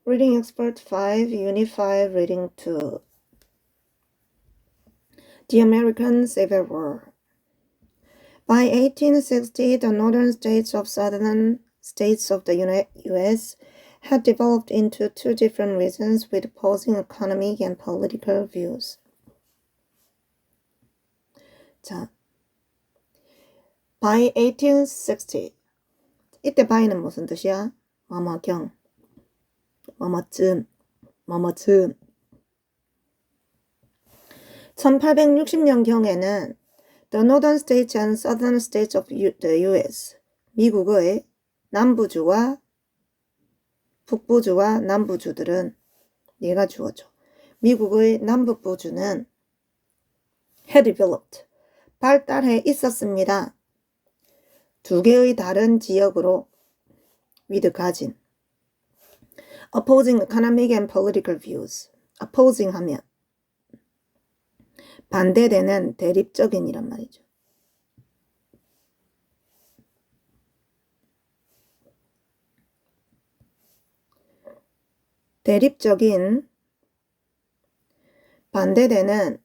Reading Expert 5, Unit 5, Reading 2. The American Civil War. By 1860, the northern states of southern states of the U.S. had developed into two different regions with opposing economic and political views. 자, by 1860. 이때 by는 무슨 뜻이야? 뭐뭐경, 뭐뭐쯤, 뭐뭐쯤. 1860년경에는 The Northern States and Southern States of the U.S. 미국의 남부주와 북부주와 남부주들은 얘가 주어져. 미국의 남북부주는 had developed 발달해 있었습니다. 두 개의 다른 지역으로 with 가진 opposing economic and political views. opposing 하면 반대되는 대립적인이란 말이죠. 대립적인 반대되는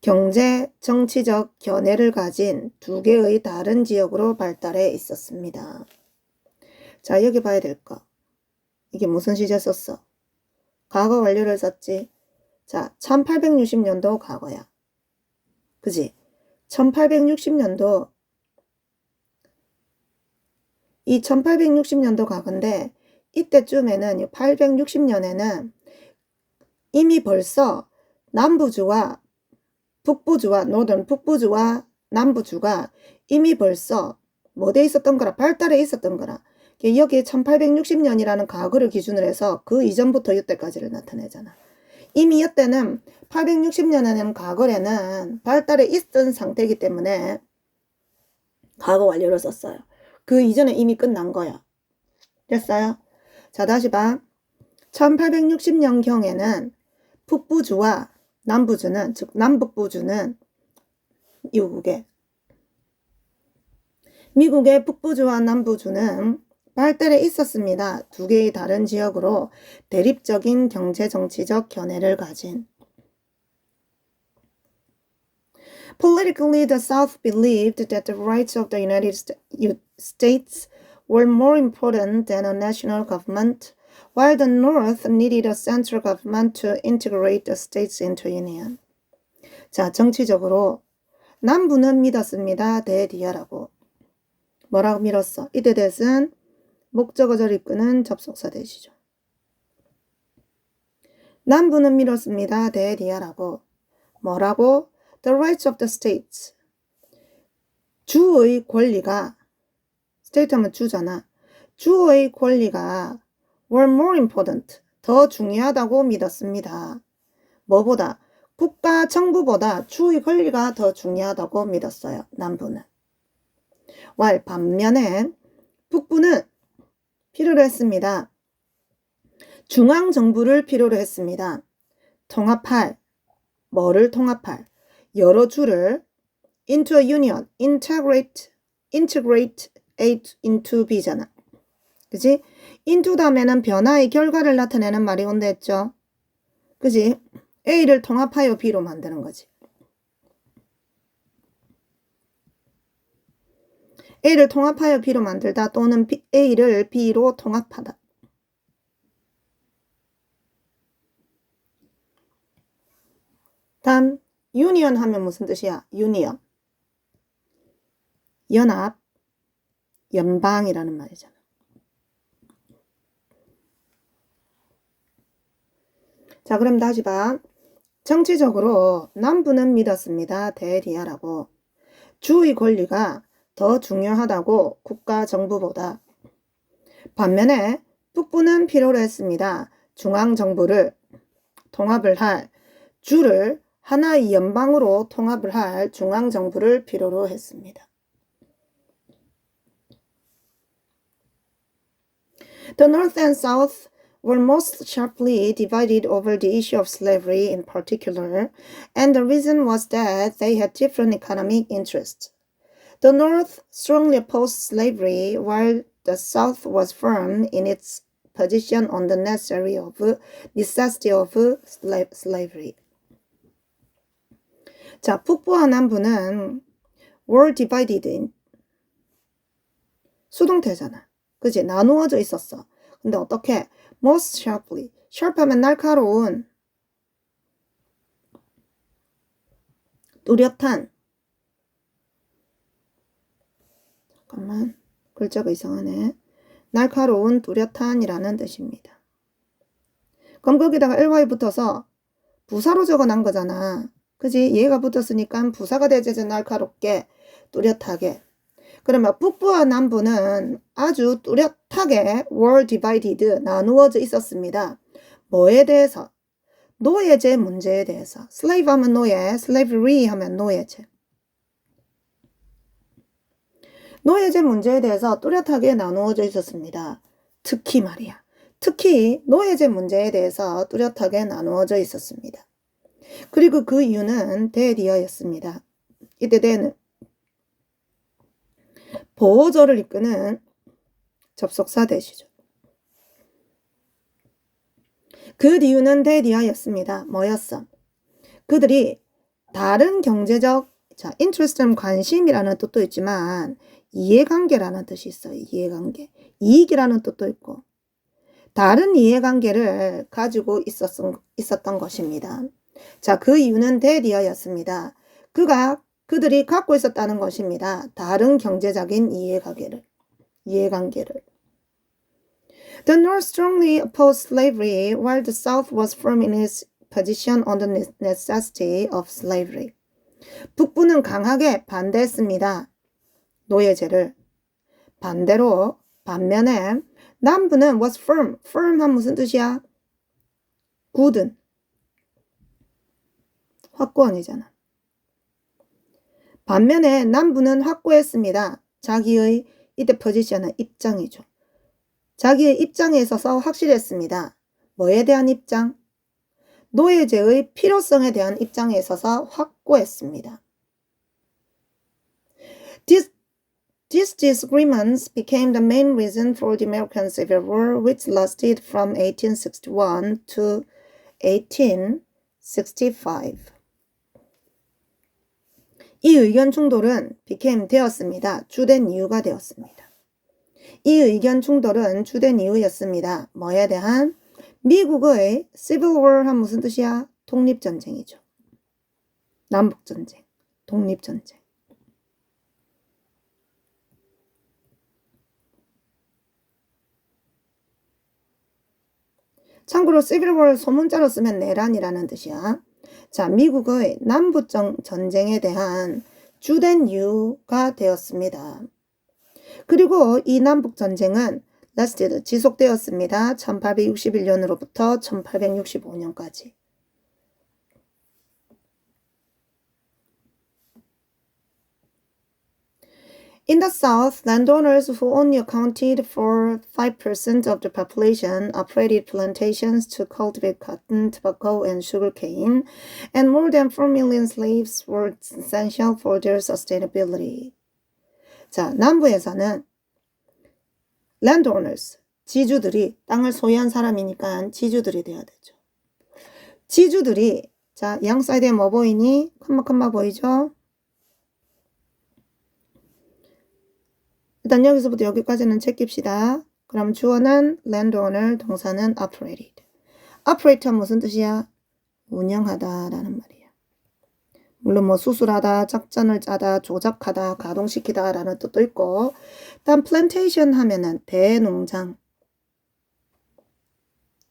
경제, 정치적 견해를 가진 두 개의 다른 지역으로 발달해 있었습니다. 자, 여기 봐야 될 거. 이게 무슨 시제 썼어? 과거 완료를 썼지. 자, 1860년도 과거야. 그지? 1860년도 이 1860년도 과거인데 이때쯤에는 860년에는 이미 벌써 남부주와 북부주와 노던 북부주와 남부주가 이미 벌써 뭐돼 있었던 거라 발달해 있었던 거라. 여기에 1860년이라는 과거를 기준으로 해서 그 이전부터 이때까지를 나타내잖아. 이미 이때는 860년에는 과거에는 발달해 있던 상태이기 때문에 과거 완료를 썼어요. 그 이전에 이미 끝난 거야. 됐어요? 자, 다시 봐. 1860년경에는 북부주와 남부주는, 즉 남북부주는 미국의 북부주와 남부주는 발달해 있었습니다. 두 개의 다른 지역으로 대립적인 경제 정치적 견해를 가진. Politically, the South believed that the rights of the United States were more important than a national government, while the North needed a central government to integrate the states into union. 자, 정치적으로 남부는 믿었습니다. 대디아라고. 뭐라고 믿었어? 이때 대신 목적어절 이끄는 접속사 대시죠. 남부는 믿었습니다. 대디아라고. 뭐라고? The rights of the states. 주의 권리가 state 하면 주잖아. 주의 권리가 were more important. 더 중요하다고 믿었습니다. 뭐보다? 국가 정부보다 주의 권리가 더 중요하다고 믿었어요. 남부는. while 반면에 북부는 필요로 했습니다. 중앙정부를 필요로 했습니다. 통합할, 뭐를 통합할? 여러 주를 into a union, integrate into B잖아. 그지? into 다음에는 변화의 결과를 나타내는 말이 온다 했죠. 그지? A를 통합하여 B로 만드는 거지. A를 통합하여 B로 만들다 또는 A를 B로 통합하다. 다음 유니언 하면 무슨 뜻이야? 유니언. 연합, 연방이라는 말이잖아. 자, 그럼 다시 봐. 정치적으로 남부는 믿었습니다. 대리아라고. 주의 권리가 더 중요하다고 국가 정부보다. 반면에 북부는 필요로 했습니다. 중앙정부를 통합을 할 주를 하나의 연방으로 통합을 할 중앙정부를 필요로 했습니다. The North and South were most sharply divided over the issue of slavery in particular, and the reason was that they had different economic interests. The North strongly opposed slavery, while the South was firm in its position on the necessity of slavery. 자, 북부와 남부는 were divided in 수동태잖아. 그지? 나누어져 있었어. 근데 어떻게? most sharply. sharp하면 날카로운, 뚜렷한. 잠깐만. 글자가 이상하네. 날카로운, 뚜렷한이라는 뜻입니다. 그럼 거기다가 ly 붙어서 부사로 적어놓은 거잖아. 그지? 얘가 붙었으니까 부사가 되지. 날카롭게, 뚜렷하게. 그러면 북부와 남부는 아주 뚜렷하게 were divided, 나누어져 있었습니다. 뭐에 대해서? 노예제 문제에 대해서. slave 하면 노예, slavery 하면 노예제. 노예제 문제에 대해서 뚜렷하게 나누어져 있었습니다. 특히 말이야. 특히 노예제 문제에 대해서 뚜렷하게 나누어져 있었습니다. 그리고 그 이유는 대디어였습니다. 이때 대는 보호조를 이끄는 접속사 대시죠. 그 이유는 대디어였습니다. 뭐였어? 그들이 다른 경제적, 자, interest는 관심이라는 뜻도 있지만 이해관계라는 뜻이 있어요. 이해관계. 이익이라는 뜻도 있고 다른 이해관계를 가지고 있었던 것입니다. 자, 그 이유는 대디어였습니다. 그들이 갖고 있었다는 것입니다. 다른 경제적인 이해관계를. The North strongly opposed slavery, while the South was firm in its position on the necessity of slavery. 북부는 강하게 반대했습니다. 노예제를. 반면에 남부는 was firm. firm한 무슨 뜻이야? 굳은. 확고한이잖아. 반면에 남부는 확고했습니다. 자기의 이때 포지션은 입장이죠. 자기의 입장에 있어서 확실했습니다. 뭐에 대한 입장? 노예제의 필요성에 대한 입장에 있어서 확고했습니다. These disagreements became the main reason for the American Civil War, which lasted from 1861 to 1865. 이 의견 충돌은 되었습니다. 주된 이유가 되었습니다. 이 의견 충돌은 주된 이유였습니다. 뭐에 대한? 미국의 Civil War한 무슨 뜻이야? 독립전쟁이죠. 남북전쟁, 독립전쟁. 참고로 Civil War 소문자로 쓰면 내란이라는 뜻이야. 자, 미국의 남북전쟁에 대한 주된 이유가 되었습니다. 그리고 이 남북전쟁은 lasted, 지속되었습니다. 1861년으로부터 1865년까지. In the South, landowners who only accounted for 5% of the population operated plantations to cultivate cotton, tobacco, and sugarcane, and more than 4 million slaves were essential for their sustainability. 자, 남부에서는 landowners, 지주들이, 땅을 소유한 사람이니까 지주들이 돼야 되죠. 지주들이, 자, 양 사이드에 뭐 보이니? 컴마 보이죠? 일단 여기서부터 여기까지는 제낍시다. 그럼 주어는 landowner, 동사는 operated. operate는 무슨 뜻이야? 운영하다 라는 말이야. 물론 뭐 수술하다, 작전을 짜다, 조작하다, 가동시키다 라는 뜻도 있고, 다음 plantation 하면은 대농장,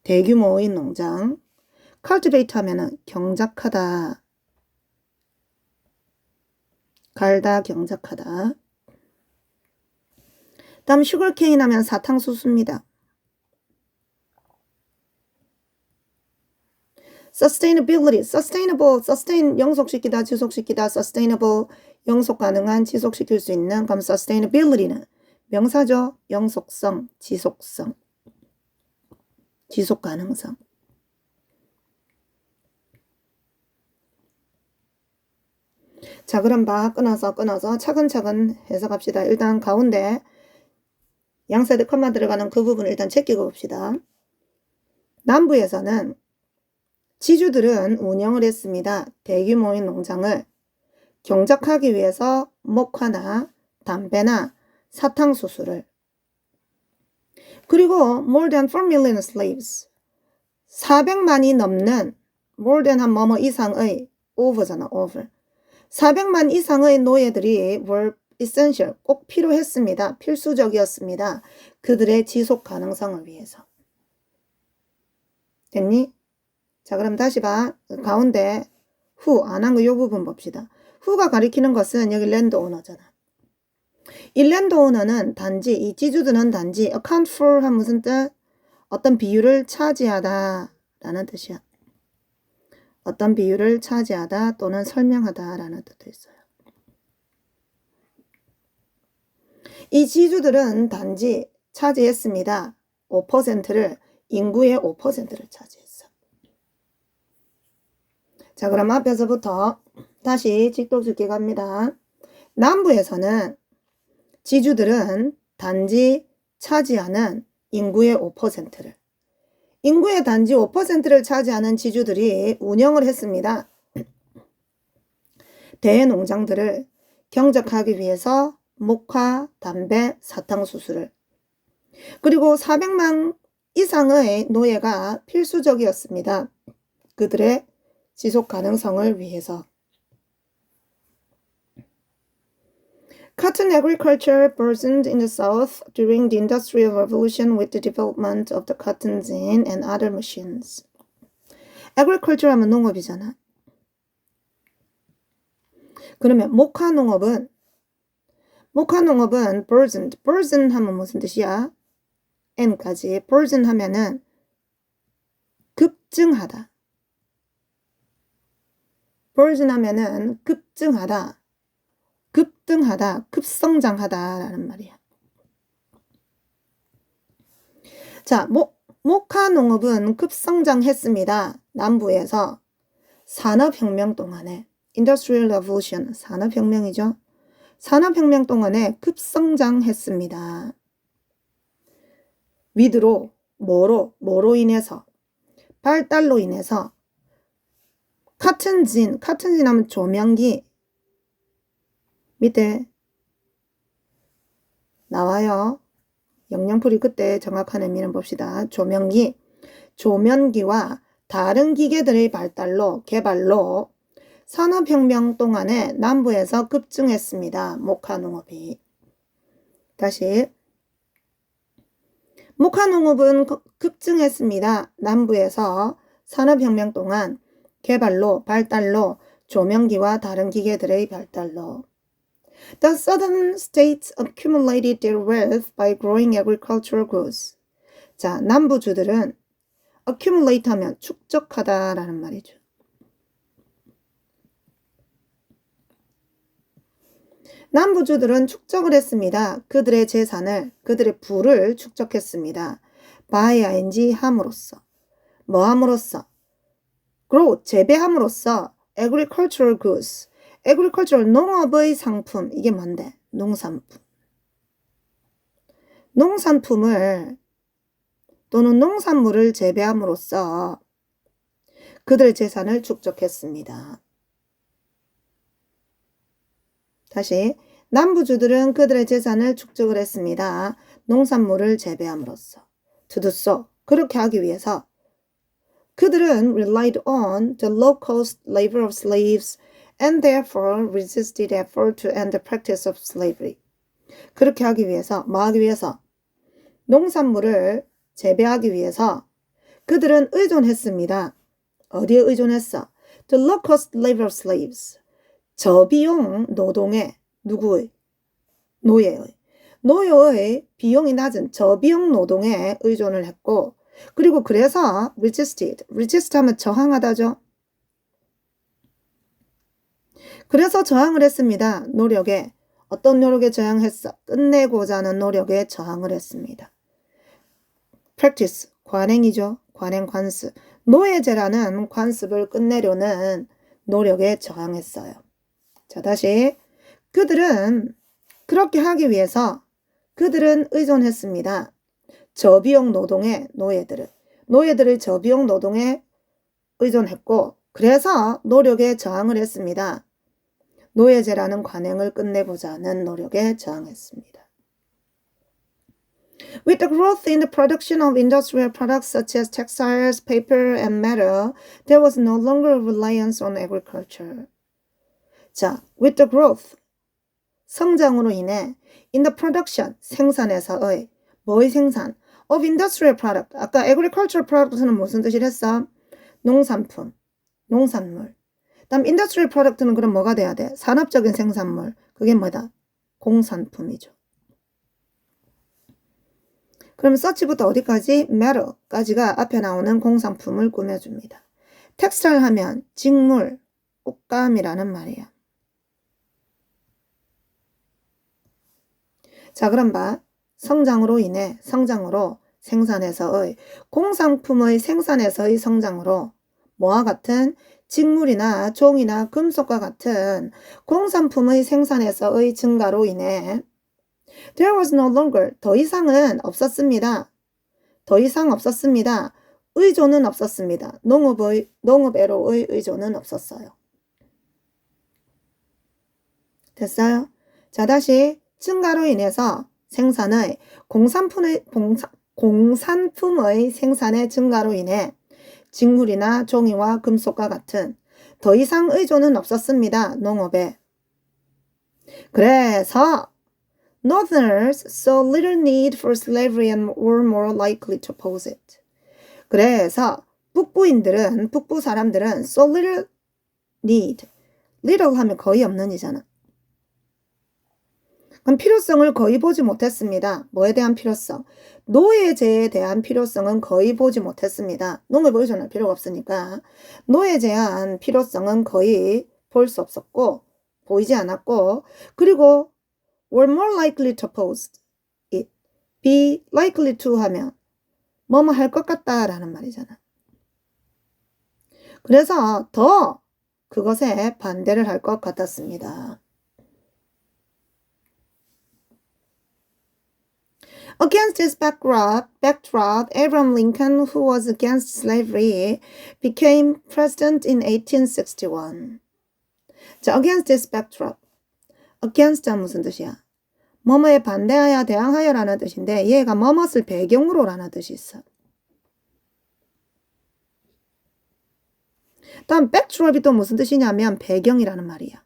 대규모의 농장. cultivate 하면은 경작하다, 갈다, 경작하다. 다음 sugarcane 하면 사탕수수입니다. sustainability, sustain 영속시키다, 지속시키다, sustainable 영속 가능한, 지속시킬 수 있는. 그럼 sustainability는 명사죠. 영속성, 지속성, 지속 가능성. 자, 그럼 끊어서 차근차근 해석합시다. 일단 가운데 양사이드 컴마 들어가는 그 부분을 일단 제끼고 봅시다. 남부에서는 지주들은 운영을 했습니다. 대규모의 농장을 경작하기 위해서 목화나 담배나 사탕수수를. 그리고 more than 4 million slaves. 400만이 넘는 more than 한 뭐뭐 이상의 over잖아, over. 400만 이상의 노예들이 were essential, 꼭 필요했습니다. 필수적이었습니다. 그들의 지속 가능성을 위해서. 됐니? 자, 그럼 다시 봐. 가운데 who 안 한 거 이 부분 봅시다. who가 가리키는 것은 여기 랜드오너잖아. 이 랜드오너는 단지, 이 지주들은 단지 account for 한 무슨 뜻? 어떤 비율을 차지하다 라는 뜻이야. 어떤 비율을 차지하다 또는 설명하다 라는 뜻도 있어요. 이 지주들은 단지 차지했습니다. 5%를, 인구의 5%를 차지했어. 자, 그럼 앞에서부터 다시 직독적게 갑니다. 남부에서는 지주들은 단지 차지하는 인구의 5%를, 인구의 단지 5%를 차지하는 지주들이 운영을 했습니다. 대농장들을 경작하기 위해서 목화, 담배, 사탕수수를. 그리고 400만 이상의 노예가 필수적이었습니다. 그들의 지속 가능성을 위해서. Cotton agriculture burgeoned in the South during the Industrial Revolution with the development of the cotton gin and other machines. agriculture 하면 농업이잖아. 그러면 목화농업은 burgeoned. burgeon 하면 무슨 뜻이야? n까지. burgeon 하면은 급증하다. burgeon 하면은 급증하다. 급등하다, 급성장하다 라는 말이야. 자, 목화농업은 급성장했습니다. 남부에서 산업혁명 동안에 Industrial Revolution, 산업혁명이죠. 산업혁명 동안에 급성장했습니다. 위드로, 뭐로 인해서, 발달로 인해서, 카튼진 하면 조명기, 밑에 나와요. 영영풀이 그때 정확한 의미는 봅시다. 조면기와 다른 기계들의 개발로 산업혁명 동안에 남부에서 급증했습니다. 목화농업이. 다시. 목화농업은 급증했습니다. 남부에서 산업혁명 동안 발달로 조명기와 다른 기계들의 발달로. The southern states accumulated their wealth by growing agricultural goods. 자, 남부주들은 accumulate 하면 축적하다라는 말이죠. 남부주들은 축적을 했습니다. 그들의 재산을, 그들의 부를 축적했습니다. by ing 함으로써. 뭐 함으로써? grow, 재배함으로써 agricultural goods. agricultural, 농업의 상품, 이게 뭔데? 농산품. 농산품을 또는 농산물을 재배함으로써 그들의 재산을 축적했습니다. 다시, 남부주들은 그들의 재산을 축적을 했습니다. 농산물을 재배함으로써. to do so, 그렇게 하기 위해서 그들은 relied on the low-cost labor of slaves and therefore resisted effort to end the practice of slavery. 그렇게 하기 위해서, 뭐 하기 위해서? 농산물을 재배하기 위해서 그들은 의존했습니다. 어디에 의존했어? The low-cost labor of slaves. 저비용 노동의, 누구의? 노예의 비용이 낮은 저비용 노동에 의존을 했고, 그리고 그래서 resist 하면 저항하다죠. 그래서 저항을 했습니다. 노력에. 어떤 노력에 저항했어? 끝내고자 하는 노력에 저항을 했습니다. practice, 관행이죠. 관행, 관습. 노예제라는 관습을 끝내려는 노력에 저항했어요. 자, 다시. 그들은 그렇게 하기 위해서 그들은 의존했습니다. 저비용 노동에 노예들의 저비용 노동에 의존했고 그래서 노력에 저항을 했습니다. 노예제라는 관행을 끝내고자 하는 노력에 저항했습니다. With the growth in the production of industrial products such as textiles, paper, and metal, there was no longer reliance on agriculture. 자, with the growth, 성장으로 인해 in the production, 생산에서의, 뭐의 생산? of industrial product. 아까 agricultural product는 무슨 뜻을 했어? 농산품, 농산물. 다음 industrial product는 그럼 뭐가 돼야 돼? 산업적인 생산물. 그게 뭐다? 공산품이죠. 그럼 such부터 어디까지? metal까지가 앞에 나오는 공산품을 꾸며줍니다. 텍스타일 하면 직물, 옷감이라는 말이야. 자, 그럼 봐. 성장으로 인해, 성장으로 생산에서의, 공산품의 생산에서의 성장으로 뭐와 같은 직물이나 종이나 금속과 같은 공산품의 생산에서의 증가로 인해 There was no longer, 더 이상은 없었습니다. 더 이상 없었습니다. 의존은 없었습니다. 농업에로의 의존은 없었어요. 됐어요? 자, 다시 증가로 인해서 생산의 공산품의 생산의 증가로 인해 직물이나 종이와 금속과 같은 더 이상 의존은 없었습니다. 농업에. 그래서 Northerners saw little need for slavery and were more likely to oppose it. 그래서 북부 사람들은 saw little need. little 하면 거의 없는 이잖아. 그럼 필요성을 거의 보지 못했습니다. 뭐에 대한 필요성? 노예제에 대한 필요성은 거의 보지 못했습니다. 농업에 의존할 필요가 없으니까 노예제에 대한 필요성은 거의 볼 수 없었고 보이지 않았고 그리고 were more likely to oppose it. be likely to 하면 뭐뭐 할 것 같다 라는 말이잖아. 그래서 더 그것에 반대를 할 것 같았습니다. Against this backdrop, Abraham Lincoln, who was against slavery, became president in 1861. 자, against this backdrop. against은 무슨 뜻이야? 뭐뭐에 반대하여 대항하여라는 뜻인데 얘가 뭐뭇을 배경으로라는 뜻이 있어. 다음 backdrop이 또 무슨 뜻이냐면 배경이라는 말이야.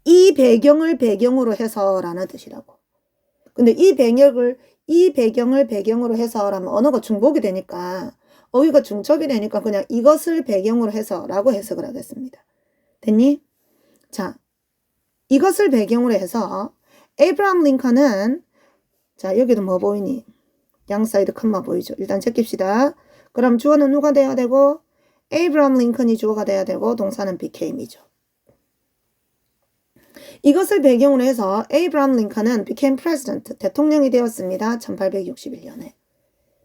이 배경을 배경으로 해서라는 뜻이라고. 근데 이 배경을 배경으로 해서라면 언어가 중복이 되니까 어휘가 중첩이 되니까 그냥 이것을 배경으로 해서라고 해석을 하겠습니다. 됐니? 자, 이것을 배경으로 해서 에이브라함 링컨은 자 여기도 뭐 보이니? 양 사이드 컴마 보이죠? 일단 제낍시다. 그럼 주어는 누가 돼야 되고 에이브라함 링컨이 주어가 돼야 되고 동사는 became이죠. 이것을 배경으로 해서 에이브라함 링컨은 became president, 대통령이 되었습니다. 1861년에.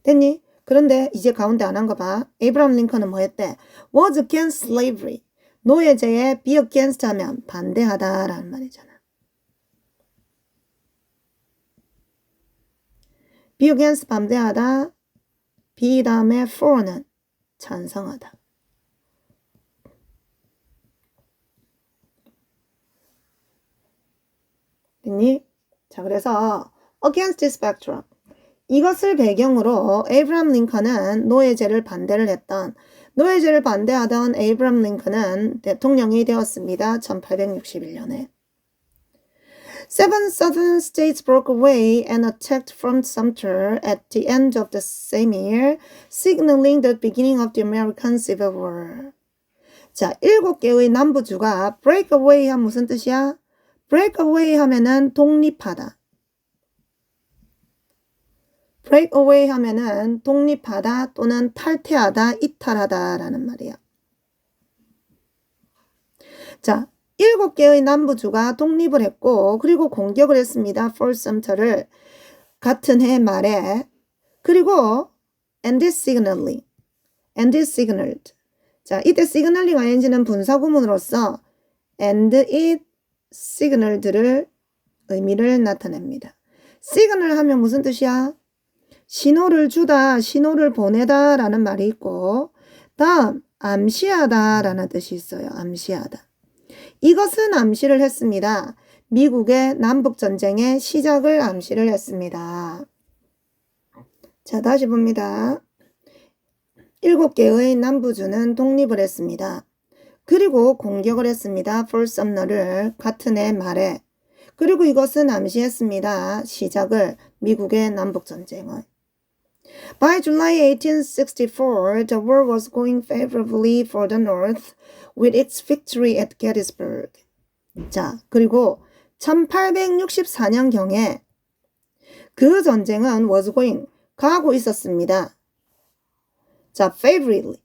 됐니? 그런데 이제 가운데 안 한 거 봐. 에이브라함 링컨은 뭐 했대? was against slavery. 노예제에 be against 하면 반대하다라는 말이잖아. be against 반대하다. be 다음에 for는 찬성하다. 됐니? 자, 그래서 against this backdrop. 이것을 배경으로 에이브라함 링컨은 노예제를 반대하던 에이브라함 링컨은 대통령이 되었습니다. 1861년에. Seven southern states broke away and attacked Fort Sumter at the end of the same year, signaling the beginning of the American Civil War. 자, 7개의 남부주가 break away 하면 무슨 뜻이야? break away 하면은 독립하다. break away 하면은 독립하다 또는 탈퇴하다, 이탈하다 라는 말이야. 자, 7개의 남부주가 독립을 했고 그리고 공격을 했습니다. Fort Sumter를 같은 해 말에. 그리고 and it signaled. 자, 이때 signaling ing는 분사구문으로서 and it signaled를 의미를 나타냅니다. 시그널 하면 무슨 뜻이야? 신호를 주다, 신호를 보내다 라는 말이 있고 다음 암시하다 라는 뜻이 있어요. 암시하다. 이것은 암시를 했습니다. 미국의 남북전쟁의 시작을 암시를 했습니다. 자, 다시 봅니다. 7개의 남부주는 독립을 했습니다. 그리고 공격을 했습니다. 폴 썸너를 같은 해 말에. 그리고 이것은 암시했습니다. 시작을 미국의 남북전쟁을. By July 1864, the war was going favorably for the North with its victory at Gettysburg. 자, 그리고 1864년경에 그 전쟁은 was going, 가고 있었습니다. 자, favorably,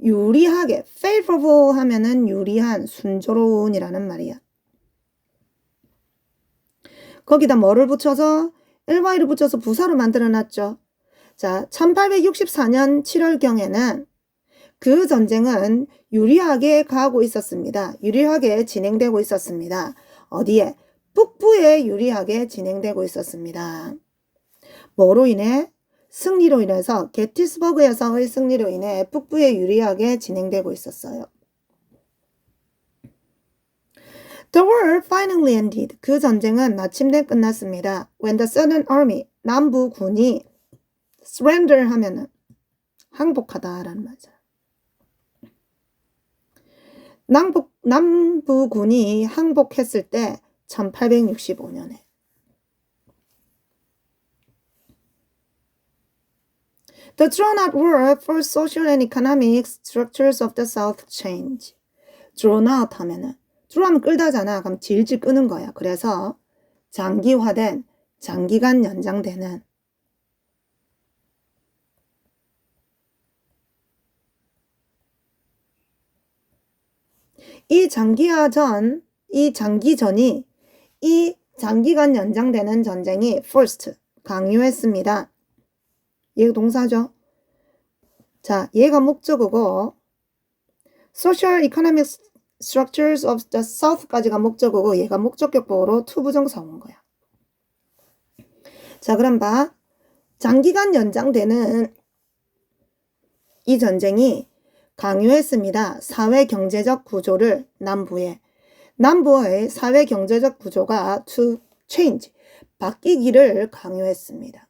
유리하게, favorable 하면은 유리한, 순조로운이라는 말이야. 거기다 뭐를 붙여서, ly를 붙여서 부사로 만들어놨죠. 자, 1864년 7월경에는 그 전쟁은 유리하게 가고 있었습니다. 유리하게 진행되고 있었습니다. 어디에? 북부에 유리하게 진행되고 있었습니다. 뭐로 인해? 승리로 인해서 게티스버그에서의 승리로 인해 북부에 유리하게 진행되고 있었어요. The war finally ended. 그 전쟁은 마침내 끝났습니다. When the Southern Army, 남부군이 surrender 하면은 항복하다라는 말이죠. 남부군이 항복했을 때 1865년에 The drawn-out war for social and economic structures of the South change. drawn-out 하면은 draw 하면 끌다잖아. 그럼 질질 끄는 거야. 그래서 장기화된, 장기간 연장되는 이 장기전이 이 장기간 연장되는 전쟁이 first, 강요했습니다. 얘가 동사죠. 자, 얘가 목적어고 social economic structures of the South까지가 목적어고 얘가 목적격보로 to 부정사 온 거야. 자, 그럼 봐. 장기간 연장되는 이 전쟁이 강요했습니다. 사회-경제적 구조를 남부의 사회-경제적 구조가 to change, 바뀌기를 강요했습니다.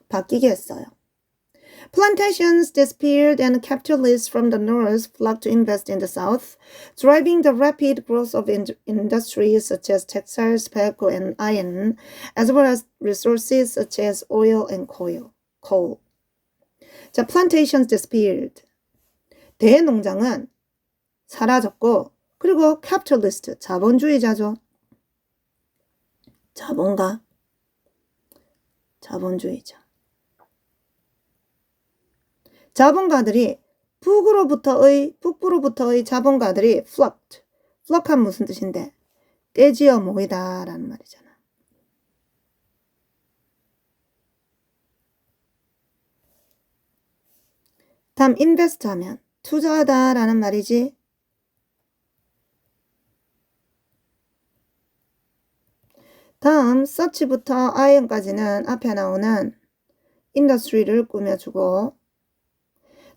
바뀌게 했어요. Plantations disappeared and capitalists from the north flocked to invest in the south, driving the rapid growth of industries such as textiles, tobacco, and iron, as well as resources such as oil and coal. 자, plantations disappeared. 대농장은 사라졌고, 그리고 capitalist, 자본주의자죠. 자본주의자. 자본가들이 북부로부터의 자본가들이 flocked. flock하면 무슨 뜻인데? 떼지어 모이다 라는 말이잖아. 다음 invest 하면 투자하다 라는 말이지. 다음 search부터 iron까지는 앞에 나오는 industry를 꾸며주고,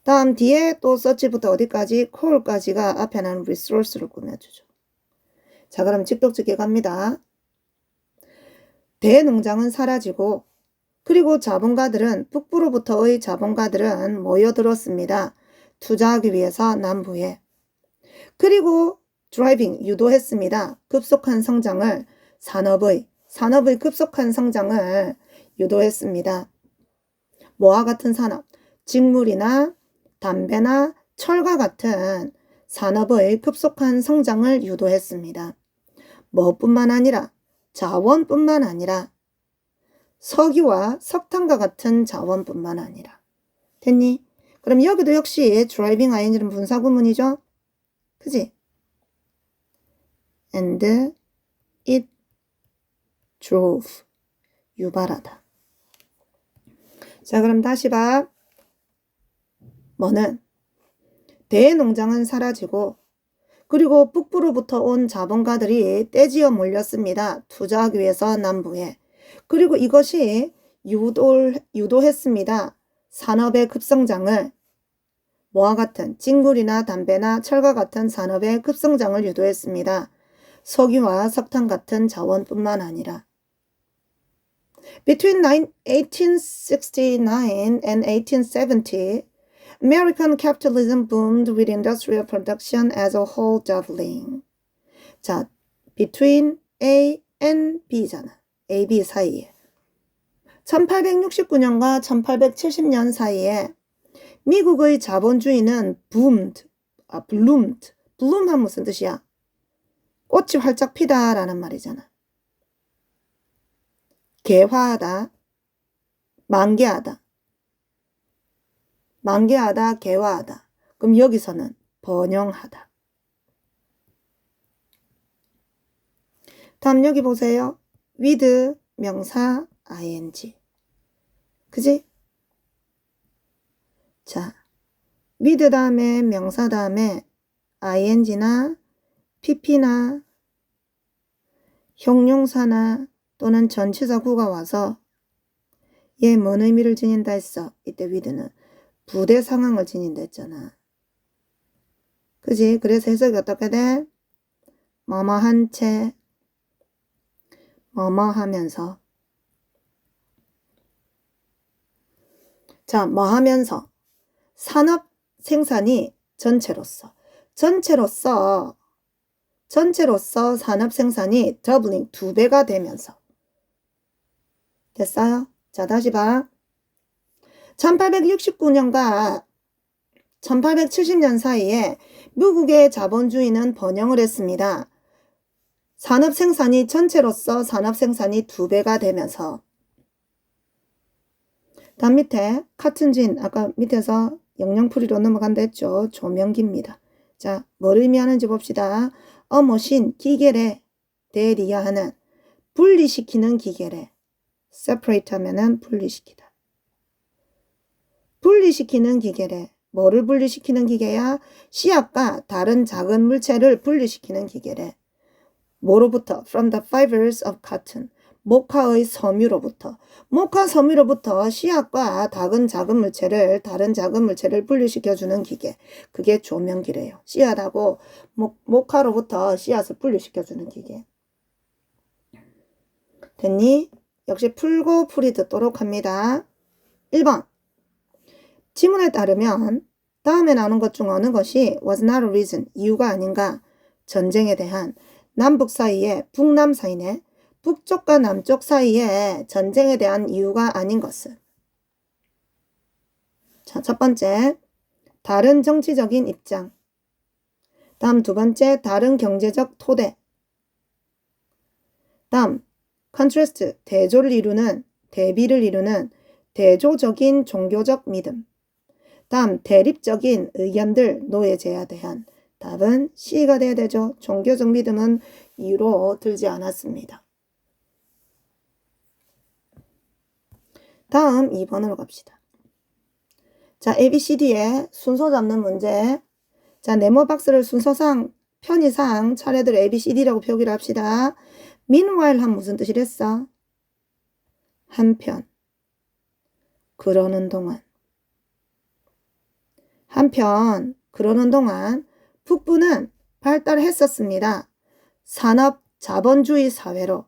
다음 뒤에 또 search부터 어디까지? coal까지가 앞에 나오는 resource를 꾸며주죠. 자, 그럼 직독적에 갑니다. 대농장은 사라지고, 그리고 북부로부터의 자본가들은 모여들었습니다. 투자하기 위해서 남부에. 그리고 driving, 유도했습니다. 급속한 성장을, 산업의 급속한 성장을 유도했습니다. 뭐와 같은 산업? 직물이나 담배나 철과 같은 산업의 급속한 성장을 유도했습니다. 뭐뿐만 아니라, 자원뿐만 아니라, 석유와 석탄과 같은 자원뿐만 아니라. 됐니? 그럼 여기도 역시 driving ing는 분사구문이죠? 그지? And it drove. 유발하다. 자, 그럼 다시 봐. 뭐는? 대농장은 사라지고, 그리고 북부로부터 온 자본가들이 떼지어 몰렸습니다. 투자하기 위해서 남부에. 그리고 이것이 유도했습니다. 산업의 급성장을 뭐와 같은 직물이나 담배나 철과 같은 산업의 급성장을 유도했습니다. 석유와 석탄 같은 자원뿐만 아니라 Between 1869 and 1870, American capitalism boomed with industrial production as a whole doubling. 자, between A and B잖아. A, B 사이에. 1869년과 1870년 사이에 미국의 자본주의는 bloomed. bloom한 무슨 뜻이야? 꽃이 활짝 피다라는 말이잖아. 개화하다, 만개하다, 개화하다. 그럼 여기서는 번영하다. 다음 여기 보세요. with 명사 ing. 그지? 자, with 다음에 명사 다음에 ing나 pp나 형용사나 또는 전치사구가 와서 얘 뭔 의미를 지닌다 했어? 이때 with는 부대 상황을 지닌다 했잖아. 그지? 그래서 해석이 어떻게 돼? 뭐뭐한 채 뭐뭐 하면서. 자, 뭐 하면서 산업 생산이 전체로서 산업 생산이 doubling 2배가 되면서. 됐어요? 자, 다시 봐. 1869년과 1870년 사이에 미국의 자본주의는 번영을 했습니다. 산업 생산이 전체로서 산업 생산이 2배가 되면서. 다음 밑에 카튼진, 아까 밑에서 영영풀이로 넘어간다 했죠. 조명기입니다. 자, 뭘 의미하는지 봅시다. 머신, 기계래, 대리하는, 분리시키는 기계래. separate 하면은 분리시키다. 분리시키는 기계래. 뭐를 분리시키는 기계야? 씨앗과 다른 작은 물체를 분리시키는 기계래. 뭐로부터? From the fibers of cotton. 모카의 섬유로부터. 모카 섬유로부터 씨앗과 다른 작은 물체를 분리시켜주는 기계. 그게 조명기래요. 씨앗하고 모카로부터 씨앗을 분리시켜주는 기계. 됐니? 역시 풀고 풀이 듣도록 합니다. 1번. 지문에 따르면 다음에 나오는 것 중 어느 것이 was not a reason, 이유가 아닌가? 전쟁에 대한 남북 사이에, 북남 사이네. 북쪽과 남쪽 사이에 전쟁에 대한 이유가 아닌 것은. 자, 첫 번째, 다른 정치적인 입장. 다음 두 번째, 다른 경제적 토대. 다음, contrast, 대비를 이루는 대조적인 종교적 믿음. 다음, 대립적인 의견들, 노예제에 대한. 답은 C가 돼야 되죠. 종교적 믿음은 이유로 들지 않았습니다. 다음 2번으로 갑시다. 자, ABCD의 순서 잡는 문제. 자, 네모 박스를 순서상, 편의상 차례대로 ABCD라고 표기를 합시다. meanwhile 한 무슨 뜻이랬어? 한편. 그러는 동안. 한편, 그러는 동안 북부는 발달했었습니다. 산업 자본주의 사회로.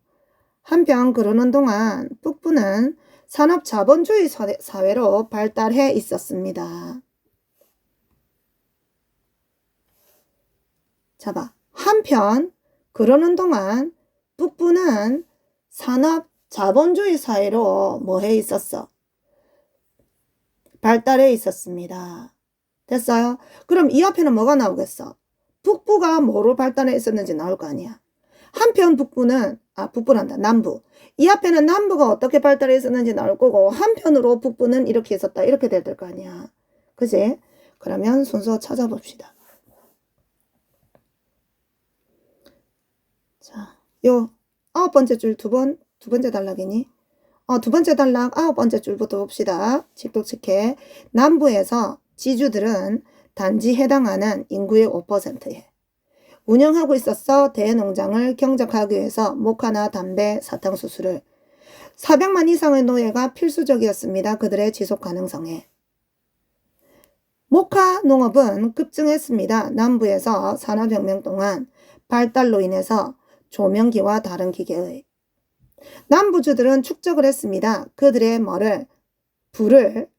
한편 그러는 동안 북부는 산업 자본주의 사회로 발달해 있었습니다. 자 봐. 한편 그러는 동안 북부는 산업 자본주의 사회로 뭐해 있었어? 발달해 있었습니다. 됐어요? 그럼 이 앞에는 뭐가 나오겠어? 북부가 뭐로 발달해 있었는지 나올 거 아니야. 한편 북부는 북부란다. 남부. 이 앞에는 남부가 어떻게 발달해 있었는지 나올 거고 한편으로 북부는 이렇게 있었다. 이렇게 될 거 아니야. 그지? 그러면 순서 찾아봅시다. 자, 요 9번째 줄 두 번째 단락이니? 두 번째 단락 9번째 줄부터 봅시다. 직독측해. 남부에서 지주들은 단지 해당하는 인구의 5%에 운영하고 있었어. 대농장을 경작하기 위해서 모카나 담배, 사탕수수를. 400만 이상의 노예가 필수적이었습니다. 그들의 지속 가능성에. 목화 농업은 급증했습니다. 남부에서 산업혁명 동안 발달로 인해서 조명기와 다른 기계의. 남부주들은 축적을 했습니다. 그들의 불을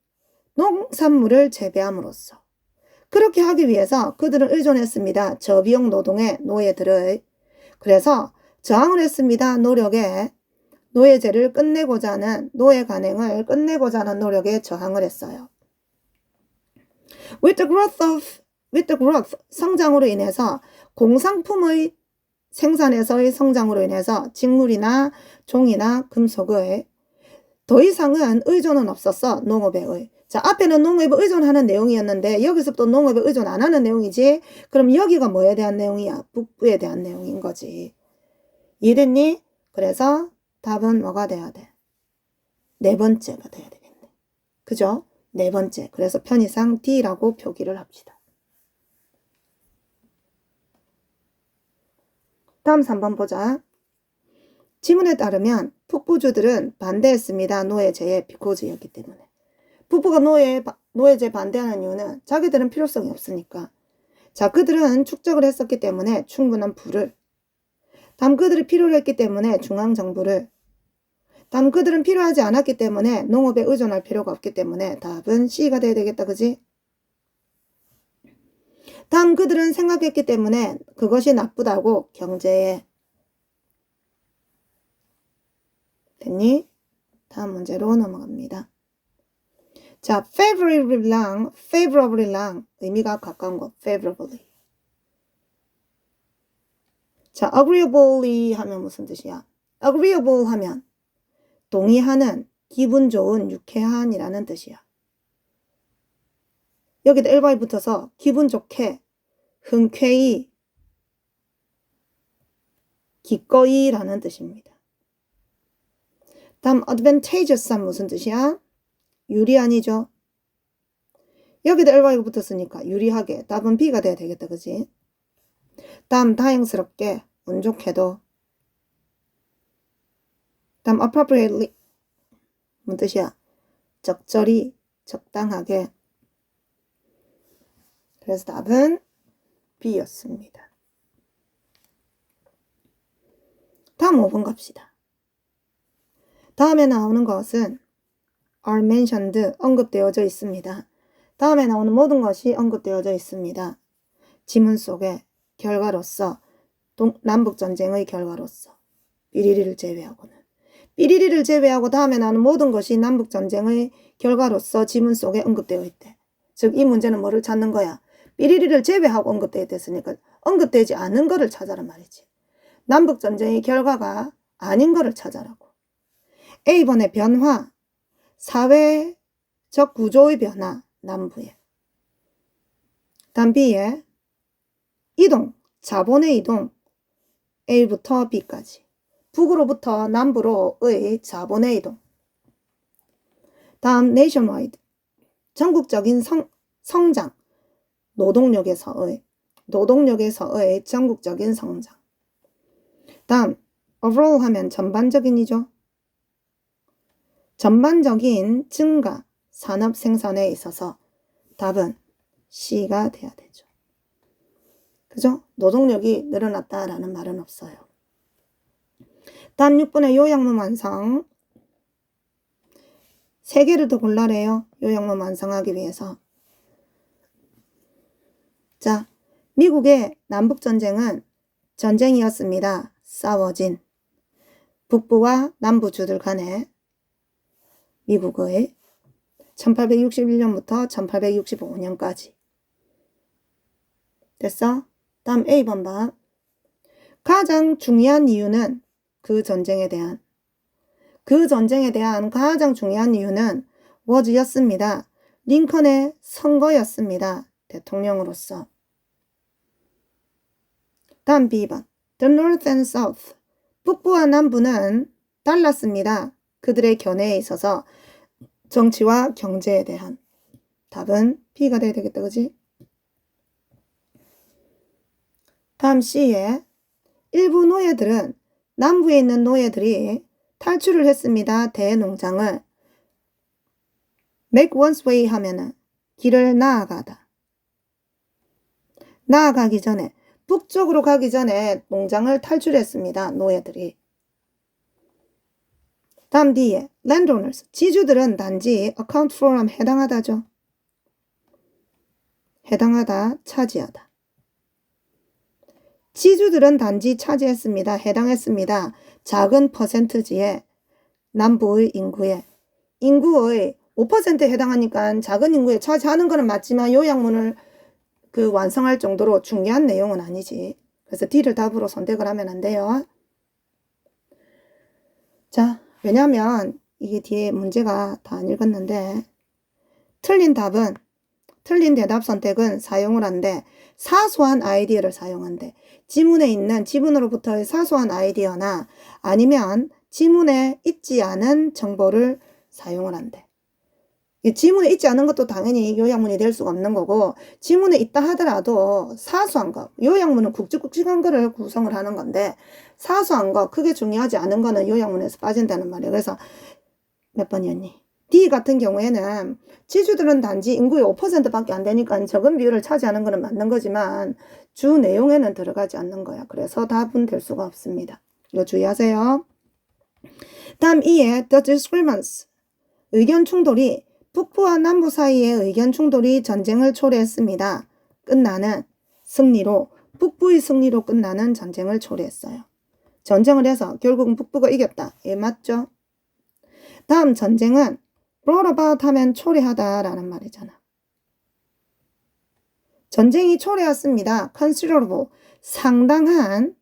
농산물을 재배함으로써. 그렇게 하기 위해서 그들은 의존했습니다. 저비용 노동의 노예들의. 그래서 저항을 했습니다. 노예제를 끝내고자 하는 노예 간행을 끝내고자 하는 노력에 저항을 했어요. With the growth, 성장으로 인해서 공산품의 생산에서의 성장으로 인해서 직물이나 종이나 금속의 더 이상은 의존은 없었어. 농업에. 자, 앞에는 농업에 의존하는 내용이었는데 여기서 또 농업에 의존 안 하는 내용이지. 그럼 여기가 뭐에 대한 내용이야? 북부에 대한 내용인 거지. 이해됐니? 그래서 답은 뭐가 돼야 돼? 네 번째가 돼야 되겠네. 그죠? 네 번째. 그래서 편의상 D라고 표기를 합시다. 다음 3번 보자. 지문에 따르면 북부주들은 반대했습니다. 노예제의 비코즈였기 때문에. 북부가 노예제 반대하는 이유는 자기들은 필요성이 없으니까. 자, 그들은 축적을 했었기 때문에 충분한 부를. 다음 그들이 필요로 했기 때문에 중앙정부를. 다음 그들은 필요하지 않았기 때문에 농업에 의존할 필요가 없기 때문에 답은 C가 돼야 되겠다. 그지? 다음 그들은 생각했기 때문에 그것이 나쁘다고 경제에. 됐니? 다음 문제로 넘어갑니다. 자, favorably랑 의미가 가까운 거. favorably. 자, agreeably 하면 무슨 뜻이야? agreeable 하면 동의하는, 기분 좋은, 유쾌한이라는 뜻이야. 여기다 1번이 붙어서 기분 좋게, 흔쾌히, 기꺼이라는 뜻입니다. 다음 advantageous한 무슨 뜻이야? 유리한이죠. 여기다 1번이 붙었으니까 유리하게. 답은 B가 돼야 되겠다. 그지? 다음 다행스럽게, 운 좋게도. 다음 appropriately 무슨 뜻이야? 적절히, 적당하게. 그래서 답은 B였습니다. 다음 5번 갑시다. 다음에 나오는 것은 are mentioned, 언급되어져 있습니다. 다음에 나오는 모든 것이 언급되어져 있습니다. 지문 속에 결과로서 남북전쟁의 결과로서 삐리리를 제외하고는. 삐리리를 제외하고 다음에 나오는 모든 것이 남북전쟁의 결과로서 지문 속에 언급되어 있대. 즉 이 문제는 뭐를 찾는 거야? 삐리리를 제외하고 언급되어 있으니까 언급되지 않은 거를 찾아란 말이지. 남북전쟁의 결과가 아닌 거를 찾아라고. A번의 변화, 사회적 구조의 변화, 남부에. 다음 B에 이동, 자본의 이동, A부터 B까지. 북으로부터 남부로의 자본의 이동. 다음 nationwide, 전국적인 성장, 노동력에서의 전국적인 성장. 다음 overall 하면 전반적인이죠. 전반적인 증가, 산업 생산에 있어서 답은 C가 돼야 되죠. 그죠? 노동력이 늘어났다라는 말은 없어요. 다음 6번의 요약문 완성. 3개를 더 골라래요. 요약문 완성하기 위해서. 자, 미국의 남북전쟁은 전쟁이었습니다. 싸워진 북부와 남부주들 간에 미국의 1861년부터 1865년까지. 됐어? 다음 A번 봐. 가장 중요한 이유는 그 전쟁에 대한 가장 중요한 이유는 was였습니다. 링컨의 선거였습니다. 대통령으로서. 다음 B번. The North and South. 북부와 남부는 달랐습니다. 그들의 견해에 있어서 정치와 경제에 대한. 답은 B가 돼야 되겠다. 그지? 다음 C에 일부 노예들은 남부에 있는 노예들이 탈출을 했습니다. 대농장을. make one's way 하면은 길을 나아가다. 나아가기 전에, 북쪽으로 가기 전에 농장을 탈출했습니다. 노예들이. 다음 뒤에 landowners, 지주들은 단지 account for 하면 해당하다죠. 해당하다, 차지하다. 지주들은 단지 차지했습니다. 해당했습니다. 작은 퍼센트지에 남부의 인구의 5%에 해당하니까 작은 인구에 차지하는 거는 맞지만 요약문을 완성할 정도로 중요한 내용은 아니지. 그래서 D를 답으로 선택을 하면 안 돼요. 자, 왜냐면 이게 뒤에 문제가 다 안 읽었는데 틀린 대답 선택은 사용을 한대. 사소한 아이디어를 사용한대. 지문에 있는 지문으로부터의 사소한 아이디어나 아니면 지문에 있지 않은 정보를 사용을 한대. 지문에 있지 않은 것도 당연히 요약문이 될 수가 없는 거고 지문에 있다 하더라도 사소한 거, 요약문은 굵직굵직한 거를 구성을 하는 건데 사소한 거, 크게 중요하지 않은 거는 요약문에서 빠진다는 말이에요. 그래서 몇 번이었니? D 같은 경우에는 지주들은 단지 인구의 5%밖에 안 되니까 적은 비율을 차지하는 거는 맞는 거지만 주 내용에는 들어가지 않는 거야. 그래서 답은 될 수가 없습니다. 이거 주의하세요. 다음 2에 the disagreements, 의견 충돌이 북부와 남부 사이의 의견 충돌이 전쟁을 초래했습니다. 끝나는 승리로, 북부의 승리로 끝나는 전쟁을 초래했어요. 전쟁을 해서 결국은 북부가 이겼다. 예, 맞죠? 다음 전쟁은 brought about 하면 초래하다 라는 말이잖아. 전쟁이 초래했습니다. considerable, 상당한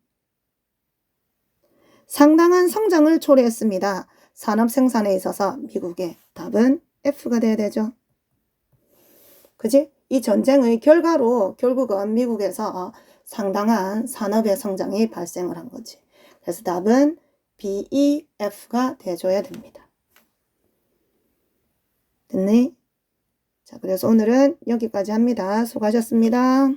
성장을 초래했습니다. 산업 생산에 있어서 미국의 답은 F가 돼야 되죠. 그지? 이 전쟁의 결과로 결국은 미국에서 상당한 산업의 성장이 발생을 한 거지. 그래서 답은 B, E, F가 돼줘야 됩니다. 됐니? 자, 그래서 오늘은 여기까지 합니다. 수고하셨습니다.